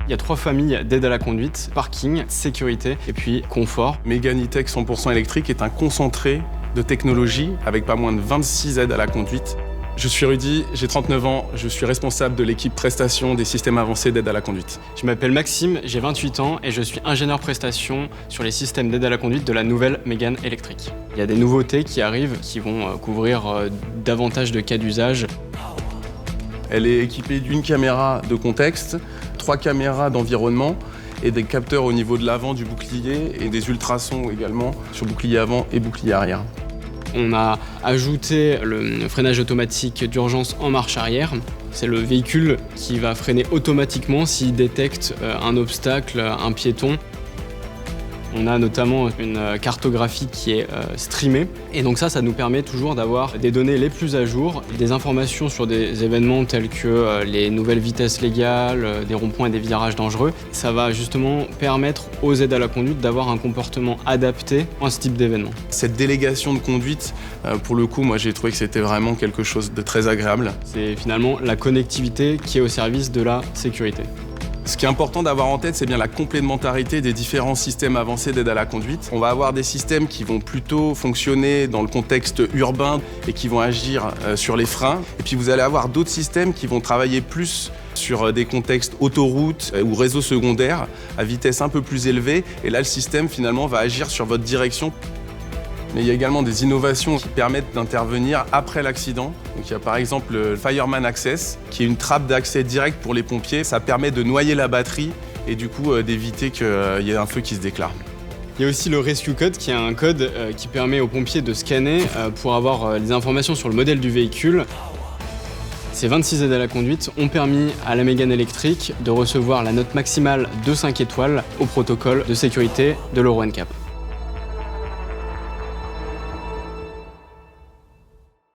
Il y a 3 familles d'aides à la conduite: parking, sécurité et puis confort. Mégane E-Tech 100% électrique est un concentré de technologie avec pas moins de 26 aides à la conduite. Je suis Rudy, j'ai 39 ans, je suis responsable de l'équipe prestation des systèmes avancés d'aide à la conduite. Je m'appelle Maxime, j'ai 28 ans et je suis ingénieur prestation sur les systèmes d'aide à la conduite de la nouvelle Mégane électrique. Il y a des nouveautés qui arrivent qui vont couvrir davantage de cas d'usage. Elle est équipée d'une caméra de contexte, 3 caméras d'environnement et des capteurs au niveau de l'avant du bouclier et des ultrasons également sur bouclier avant et bouclier arrière. On a ajouté le freinage automatique d'urgence en marche arrière. C'est le véhicule qui va freiner automatiquement s'il détecte un obstacle, un piéton. On a notamment une cartographie qui est streamée. Et donc ça nous permet toujours d'avoir des données les plus à jour, des informations sur des événements tels que les nouvelles vitesses légales, des ronds-points et des virages dangereux. Ça va justement permettre aux aides à la conduite d'avoir un comportement adapté à ce type d'événement. Cette délégation de conduite, pour le coup, moi j'ai trouvé que c'était vraiment quelque chose de très agréable. C'est finalement la connectivité qui est au service de la sécurité. Ce qui est important d'avoir en tête, c'est bien la complémentarité des différents systèmes avancés d'aide à la conduite. On va avoir des systèmes qui vont plutôt fonctionner dans le contexte urbain et qui vont agir sur les freins. Et puis vous allez avoir d'autres systèmes qui vont travailler plus sur des contextes autoroute ou réseau secondaire à vitesse un peu plus élevée. Et là, le système finalement va agir sur votre direction. Mais il y a également des innovations qui permettent d'intervenir après l'accident. Donc il y a par exemple le Fireman Access, qui est une trappe d'accès direct pour les pompiers. Ça permet de noyer la batterie et du coup d'éviter qu'il y ait un feu qui se déclare. Il y a aussi le Rescue Code, qui est un code qui permet aux pompiers de scanner pour avoir les informations sur le modèle du véhicule. Ces 26 aides à la conduite ont permis à la Mégane électrique de recevoir la note maximale de 5 étoiles au protocole de sécurité de l'Euro NCAP.